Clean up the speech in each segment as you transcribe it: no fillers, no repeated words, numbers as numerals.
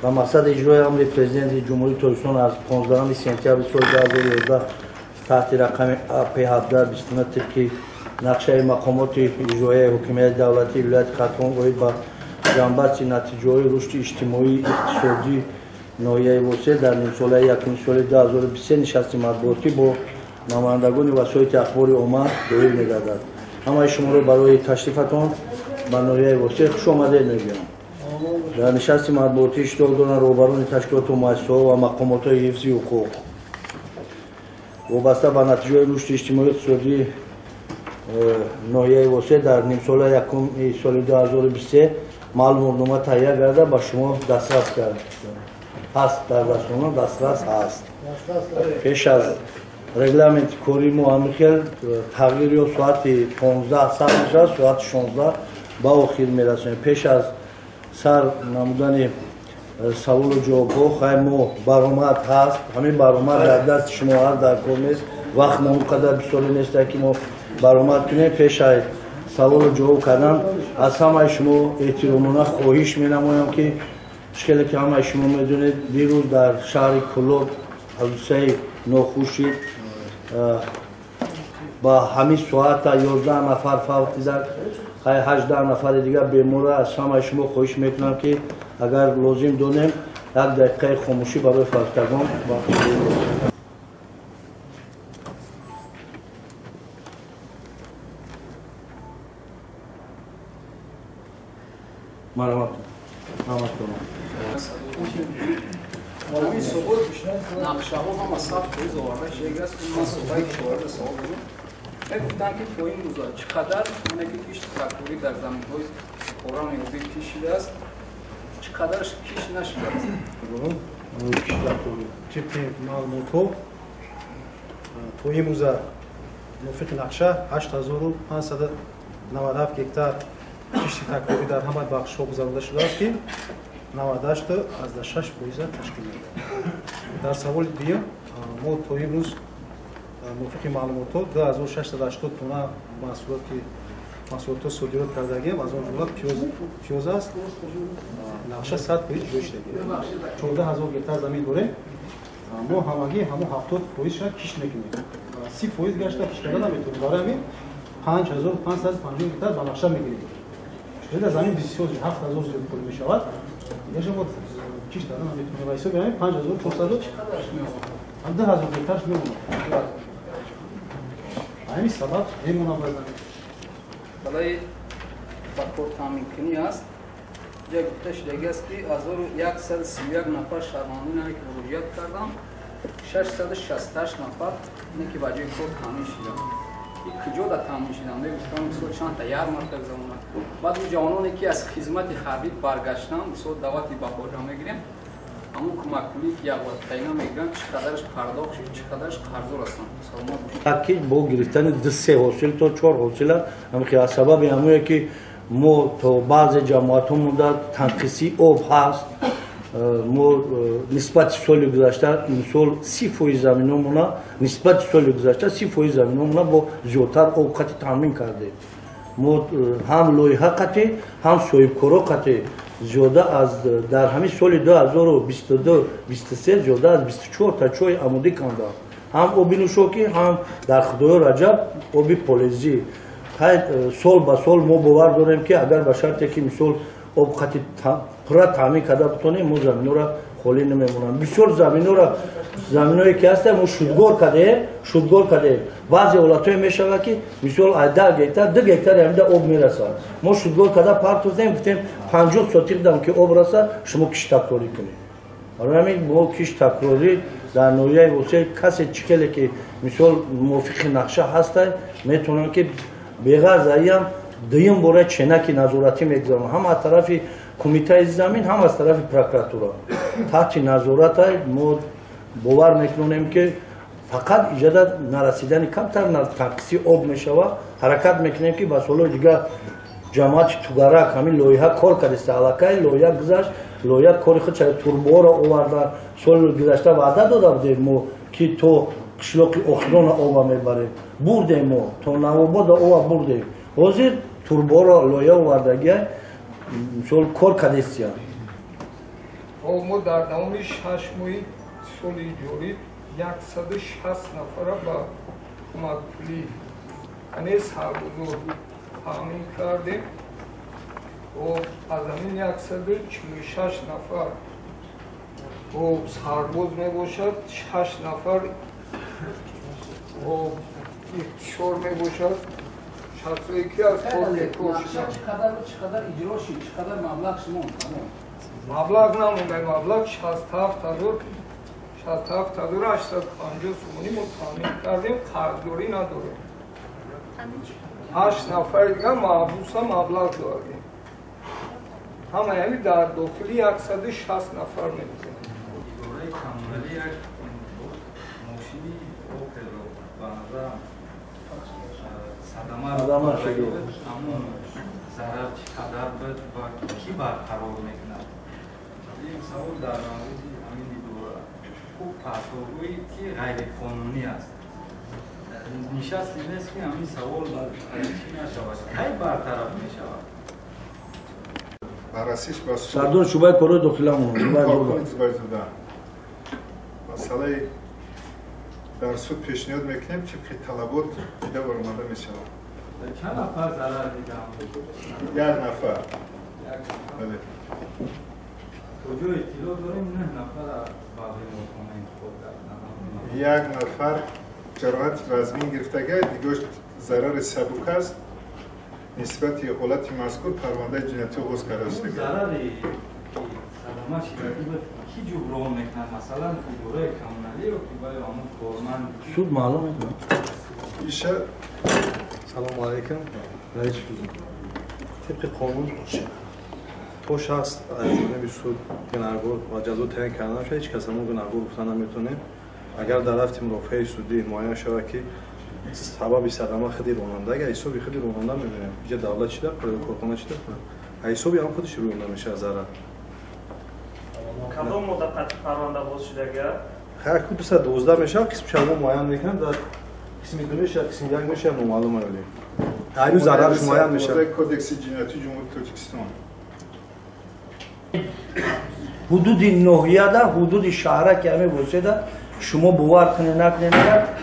و مقصد اجرای امر پرزیدنت جمهوری ترکستان از 15 سپتامبر سال 2011 تحت رقم AP17 29 طبق نقشه مقامات اجرایی حکومت دولتی ولایت خرطوم با جنبش نتیجه‌های رشد اجتماعی اقتصادی ناحیه وسطی در نیم ساله یکم سال 2023 نشست مطبوعاتی با نمایندگان وسایل اخبار عامه دایر می‌گردد. همه شما را برای تشریفتان به ناحیه وسطی خوش آمدید می‌گویم. در نشست مطبوعاتی اشتراک دارند رهبران تشکیلات و مؤسسه‌ها و مقامات حفظی حقوق وابسته به نتیجه رشد اجتماعی اقتصادی ناحیه وسطی در نیم ساله یکم سال 2023 معلومات تهیه کرده به شما دسترس کرد هست. در دسترس هست. پیش از رگلامنت کاری مؤخر تغییر یا ساعت 15 ساعت ساعت 16 با آخر میرسیم. پیش از سر نمودن سوال و جواب ها خواهیم برآمد هست. همین برآمد در دست شما هست، در کار نیست. وقت ما اونقدر بسیاری نیست که ما برآمد کنیم. پیش از سوال و جواب کردن از همه شما احترامانه خواهش می نمایم که اشکالی که همه شما میدونید دیروز در شهر کلوب حادثه ناخوشی با همین ساعت 11 نفر فوت دیدن، 18 نفر دیگر بیمار. از همه شما خواهش میکنم که اگر لازم دونیم یک دقیقه خاموشی برای فوتگان مرحمت کنم. همین ثبوت نقشه ها هم از ثبت روز آورده شیگه است که من صحبه که وارد سوال بودم گفتن که تو این روزا چقدر اینه که کشت تراکتوری در زمین های قرآن یوبی کشیده است چقدرش کش نشده است. کشت تراکتوری طبق معلومات ها تو این روزا موافق نقشه 8597 گکتار کشت تراکتوری در همه بخش ها گذرانده شده است که 98 از 6% تشکیل میده. در سوال دیگه ما تا امروز موافق معلومات 2680 تونه محصولات صادرات کردگیم. از اون جمله پیاز است. نقشه 100% جوش دیگه 14000 گکتار زمین داریم. ما همگی همون 70% شد کش میکنیم. 30% گشته کش کردن نمیتونیم. برای همین 5550 گکتار با نقشه میگیریم. در زمین بسیار 7000 زیاد پول میشود. یه شما کش دادن نمیتونه وایسا بیایم 5400 هم 10000 گکتارش میمونه. همین سبب این منابع برای بکور تامین کنی است. جای گفتش دیگه است که از 1131 نفر شهروندانی که مراجعت کردم 668 نفر اینه که بجای کور تامین شدن. این کجا در تامین شدن؟ گفتم مثلا چند تا یار مرکز زمان. بعد اون جوانانی که از خدمت حربی برگشتن مثلا دعوتی به خود میگیریم. همون کمک پولی که یک وقت تعیین میگیرن چقدرش پرداخت شد چقدرش قرض هستن. اکید با گرفتن 3 حاصل تا 4 حاصل هم که سبب همونه که ما تو بعض جماعتمون در تنقیصی آب هست. ما نسبت سال گذشته این سال 30% زمینمون نسبت سال گذشته 30% زمینمون با زیادتر آب قطع تامین کرده. ما هم لایحه قطع هم صاحبکارا قطع زیاده از در همین سال 2022-23 زیاده از 24 تا چای آماده کنده. هم آبی نوشاکی هم در خدای رجب آبی پالیزی. سال به سال ما باور داریم که اگر به شرطی که مثال آب قطع پورا تامین کرده بتونیم ما زمین را خالی نمیمونم. بسیار زمینایی که هست ما شودگار کرده بعضی ولایت‌ها میشود که مثال 10 گکتار 2 گکتار همده آب میرسه. ما شودگار کرده پارت زدیم گفتیم 50 سوتیق دام که آب رسه شما کش تکراری کنید. برای همین ما کش تکراری در ناحیه وسطی کسی چکلی که مثال موافق نقشه هست میتونن که بغیر زایم دویم باره چنکی نظارتی میگذارن هم از طرف کمیته زمین هم از طرف پروکراتورا تحت نظارت ما باور میکنیم که فقط ایجاد نرسیدن کمتر تنقیصی آب میشود. حرکت میکنیم که با سال دیگه جماعت توگرک همین لایحه کار کرده علاقه لایحه گذشت لایحه کاری خود چه توربو را آورده سال گذشته وعده داده بودیم ما که تو قشلاق آخران آب میبریم بردیم ما تا نواباد آب بردیم حاضر توربو را لایحه آوردگی مثال کار کرده است. ما در نام 6 ماه سال جاری 160 نفر با کمک پولی یعنی سربازو تامین کردیم و از همین 146 نفر و سرباز می باشد 6 نفر و اکتشار می باشد 61 از خود کشتن چقدر اجرا شد چقدر مبلغ شما مبلغ نمونده مبلغ 67,850 سومونی ما تامین کردیم قرضداری نداریم 8 نفر دیگه محبوس هم مبلغ داریم همه یعنی در داخلی 160 نفر می‌بینیم صدمات شده ضرر چقدر بود و کی برقرار میکنه این سوال در مورد همین دوره خوب پاسخگویی که غیر قانونی است نشست این است که همین سوال چی نشود کی برطرف میشود بررسیش با سردار شعبه کارهای داخلی کارکنان زبایزاده مسئله در سود پیشنهاد میکنیم که طلبات دیده برآمده میشود چند نفر ضرر دیدم؟ 1 نفر بله کجا اطلاع داریم 9 نفر باقی مطمئن خود در 1 نفر جراحت رزمین گرفتگی دیگه ضرر سبک است نسبت حالت مذکور پرونده جنایتی آغاز کرده است ضرری که صدمه شدگی بود کی جبران میکنه مثلا اداره کمونالی و که باید همون کارمند سود معلومه ایشه سلام علیکم. طبق قانون تو شخص از جانب سود گناهگار و جزا تعیین کردن شده هیچ کس همون گناهگار گفتن نمیتونه اگر در رفتیم رافعه سودی معین شود که سبب صدمه خودی راننده اگر حسابی خودی راننده میبینیم اینجا دولت چی داره کارخانه چی داره حسابی هم خودش راننده میشه ضرر کدام مدت پرونده باز شده خیر که 212 میشه قسم شما معین میکنن در قسم دو میشه قسم یک میشه معلومه ولی هنوز ضررش معین میشه کودکس جنایتی جمهوری تاجیکستان حدود ناحیه در حدود شهر که همه باشده شما باور کنید نکنید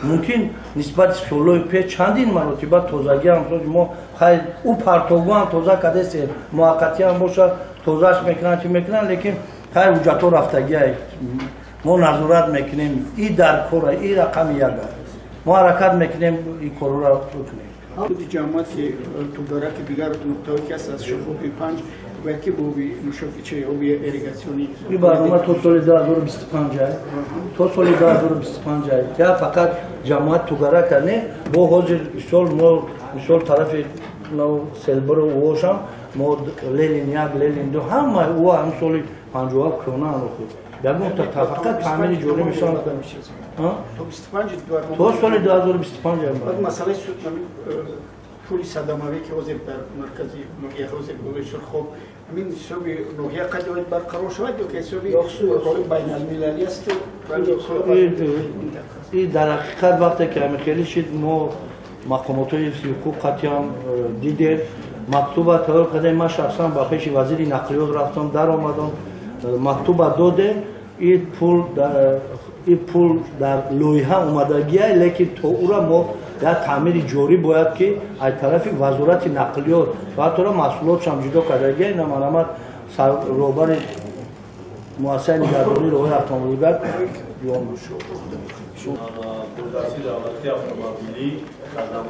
ممکن نسبت سالهای پیش چندین مرتبه تازگی هم ما خیلی او پرتابو هم تازه کده است موقتی هم باشه تازهش میکنن چی میکنن لیکن خیلی حجت رفتگی ما نظارت میکنیم این در کار این رقم یک ما حرکت میکنیم این کار را بکنیم خود جامعه که تو داره که دیگر نقطه‌ای که از شفافی 5 و که بوی مشافیچه او بی اریگاسیونی این برنامه تا سال 2025 تا سال 2025 که فقط جماعت تو گره کنه با حاضر سال ما سال طرف نو سلبر و واشم ما لیلین یک لیلین دو همه او هم سال 57 کرونه هم خود در نقطه فقط تعمیر جوری میشن تو 25 تا سال 2025 بعد مسئله سود پولی صدماوی که وزیر در مرکزی نوحیه وزیر گوشت خوب همین حسابی نوحیه قد باید برقرار شود یا که حسابی بین المللی است این در حقیقت وقتی که همه خیلی شد ما مقامات حقوق قطعا دیدیم مکتوب تهیه کردیم من شخصا با پیش وزیر نقلیات رفتم در آمدم مکتوب داده این پول در لایحه اومدگیه لیکن تو او را ما در تعمیر جوری باید که از طرف وزارت نقلیات و تو را مسئولات هم جدا کردگی این مرمت روبر مؤسسه نگهداری راههای اتومبیلات جوان دولتی دولتی اتومبیلی خدمات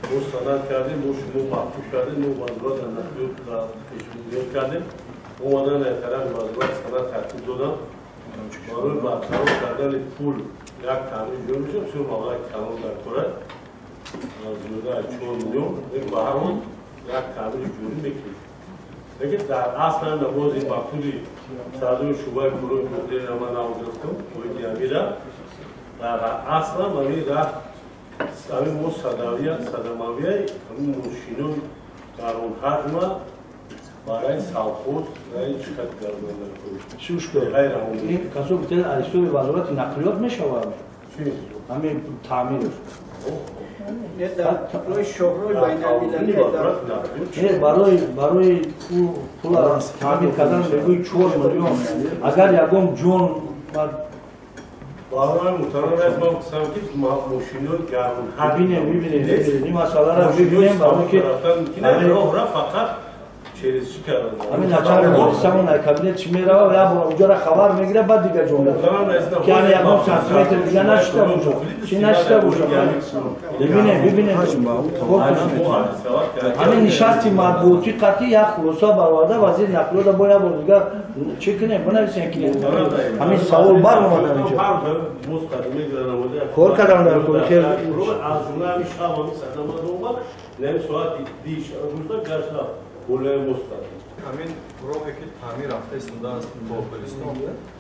ما سند کردیم ما شما مکتوب کردیم ما وزارت نقلیات را پیشنهاد کردیم اومدن طرف وزارت سند ترتیب دادن برای برقرار کردن پول یک تعمیر جور میشه بسیار مبلغ کلان در کره زیاده 4 میلیون به هر حال یک تعمیر جوری میکنیم لیکن در اصل نماز این مکتوبی سردار شعبه گروه مدیر ما نگرفتم باید امیره در اصل همین رفت همین ما صدماویه همین ماشینون در اون حجمه برای سالخود برای چقدر گردانده کنید شوش غیر این کسو بتن علیسو وزارت نقلیات میشود چی؟ همین تعمیر روی شهرهای بین المللی برای پول تعمیر کردن بگوی 4 میلیون اگر یکم جون برای محترم رئیس ما گفتم که ماشین‌ها گرم ببینید این مسئله را ببینیم برای که همین راه را فقط چریزی کردن همین نچار مدرسمون کابینت چی میره و یا اونجا را خبر میگیره بعد دیگه جمله که یعنی یکم سانتیمتر دیگه نشته اونجا چی نشته اونجا ببینید همین نشستی مطبوعاتی قطعی یک خلاصه برآورده وزیر نقلیات باید دیگه چی کنه بنویسین که همین سوال بر اومده اینجا کار کردن در کل خیر از جمله همین شب همین صدامات اومد نیم ساعت دیش روزا گشت بوله مستقیم همین راهی که تعمیر رفته شده است با بلستان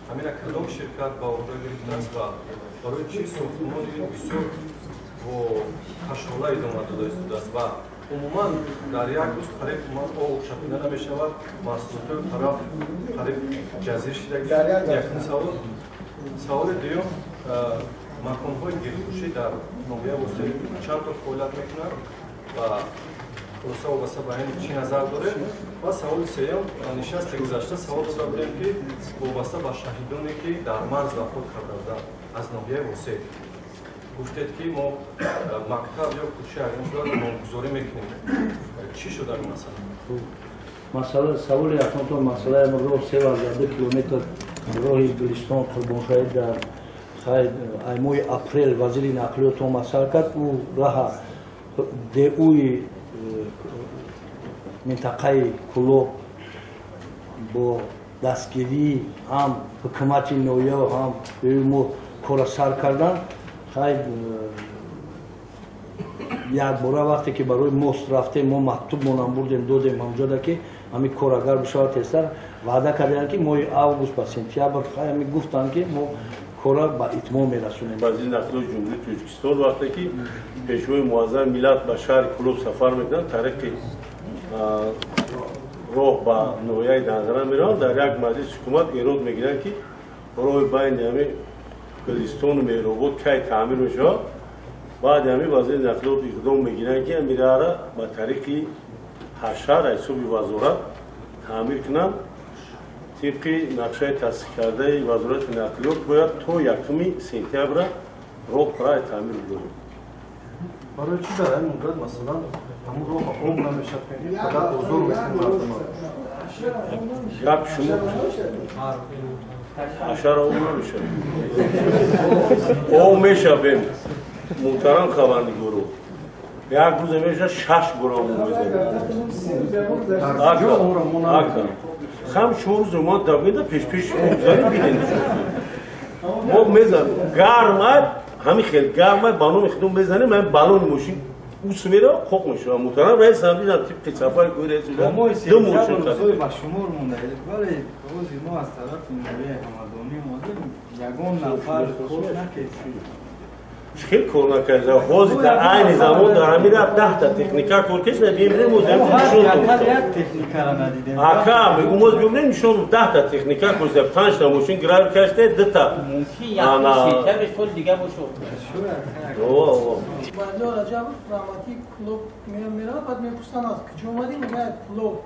همین کدام شرکت با اونجا گرفته است و برای چی ساختمان بسیار و خشحالای ادامه داده شده است و عموما در یک روز قریب آب شپیده نمیشود محصولات طرف قریب جزیر شدگی یکم سوال دیگه مکان‌های گیرگوشی در ناحیه وسطی چند تا فعالیت میکنند و خلاصه وابسته به این چی نظر داره و سوال سوم نشست گذشته سوال داده بودیم که وابسته به شهیدانی که در مرز وفات کرده بودند از ناحیه وسطی گفتید که ما مکتب یا کوچه اگر شده نامگذاری میکنیم چی شده این مسئله سوال یکمتون مسئله راه 32 کیلومتر راه گلستان قربانشاهی در ماه اپریل وزیر نقلیات مسئله کرد او راه دوی منطقه کلوب با دستگیری هم حکومت نویه و هم ما کار سر کردن خیلی یک باره وقتی که برای ماست رفته ما مکتوب مونم بردیم دادیم اونجا که همین کار اگر بشود تستر وعده کردن که ماه اوگوست با سپتامبر خیلی گفتن که ما کار با اتمام میرسونیم. وزیر نقلیات جمهوری تاجیکستان وقتی که پیشوای معظم ملت به شهر کلوب سفر میکنن طریق راه با نویه دنگران میرن در یک مجلس حکومت ایراد میگیرن که راه بین همه گلستان و میروبود کی تعمیر میشه بعد همه وزیر نقلیات اقدام میگیرن که میره را با طریق حشر حساب وزارت تعمیر کنن طبق نقشه تصدیق کرده وزارت نقلیات باید تا 1 سپتامبر راه برای تعمیر بگیریم. برای چی در این مدت مثلا همون راه آب نمیشه فقط حضور میکنیم مردم گپ شما حشر آب نمیشه آب میشه بیم محترم خبرنگارو یک روز میشه 6 گرم میزنیم خم 4 روز ما دویده پیش بگذاریم بیدین ما میزن گرمه همین خیلی گرمه بانو میخدم بزنیم من بالون ماشین او سمیره خوک میشه محترم رئیس هم دیدم طبق سفر کوی رئیس بودن 2 ماشین با شمار مونده ولی روزی ما از طرف نویه همدانی اومدیم یگان نفر خوش نکشید خیلی کار نکرده خوزی در عین زمان در همین رفت 10 تا تکنیکا کارکش ندیم موزیم نشون داد یک تکنیکا را ندیدیم اکا میگم موز بیمونه نشون 10 تا تکنیکا کارکش 5 تا ماشین گراب کشته 2 تا انا یک فول دیگه باشو اوه بعد راجع رحمتی کلوب میره بعد میپرسن از کجا اومدی میگه کلوب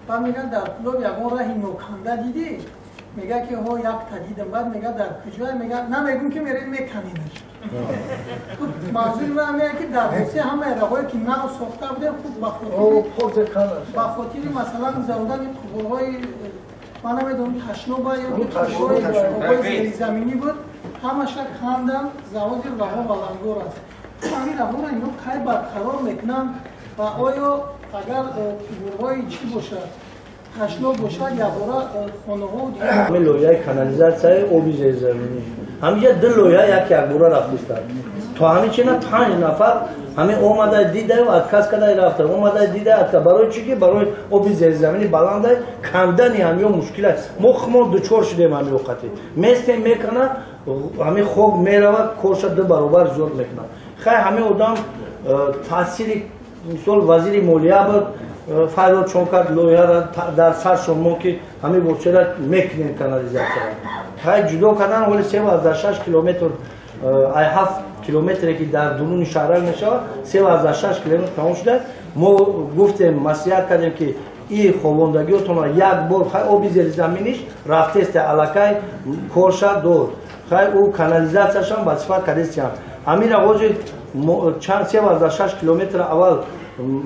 بعد میگن در کلوب یگان راه نوکنده دیدی میگه که ها یک تا دیدم بعد میگه در کجا میگه نه میگم که میریم میکنینش منظور من میگه که در حوزه همه راهایی که نو ساخته بوده خوب با خاطر مثلا زودن قبورهای من نمیدونم تشنوبا یا قبورهای زمینی بود همش خواندم زواج راه و لنگور است همین راه را اینا کی برقرار میکنن و آیا اگر قبورهای چی باشه تشنو باشد یا برای خانه ها و دیگه همه لویه کانالیزاسیون آبی زیرزمینی همینجا 2 لویه یک بوره رفتند تو همین چینا 5 نفر همین اومده دیده و ادکاس کردن رفته اومده دیده ادکا برای چی که برای آبی زیرزمینی بلنده کندن همین مشکل است ما دچار شدیم همین وقتی میستیم میکنه همین خوب میرود کارش 2 برابر زیاد میکنه خیلی همین آدم تاثیر مثال وزیر مالیه بود فایده چون کرد لویه را در سر شما که همین بوچه میکنین کانالیزاسیون خیلی جدا کردن ولی 3 از 6 کیلومتر ای 7 کیلومتری که در درون شهر میشود 3,6 کیلومتر تمام شده. ما گفتیم مصلحت کردیم که این خواباندگیتون یک بار خیلی آبی زیر زمینش رفته است علاقه کارشد دور خیلی او کانالیزاسیش هم به صفت کردیست همین آغاز چند 3,6 کیلومتر اول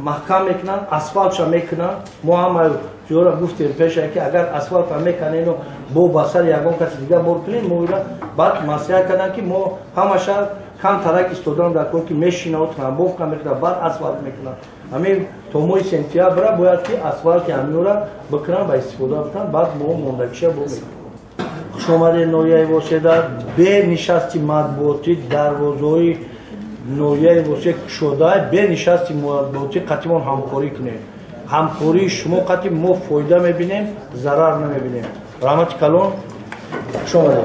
محکم میکنن اسفالتش میکنن ما هم جورا گفتیم پیشه که اگر اسفالت هم میکنین و با بسر یکان کسی دیگه بار کنین ما بعد مصلحت کردن که ما همشه کم ترک استودان در کن که میشینه و تنبوف کم میکنن بعد اسفالت میکنن همین توموی سنتیابر باید که اسفالت همین را بکنن با استفاده بکنن بعد ما موندکشه با میکنن شماره نویه واسه به نشستی مطبوعاتی دروازه‌های نویه واسه شده به نشستی مطبوعاتی قطعا همکاری کنه همکاری شما قطعی ما فایده میبینیم ضرر نمیبینیم رحمت کلان شماره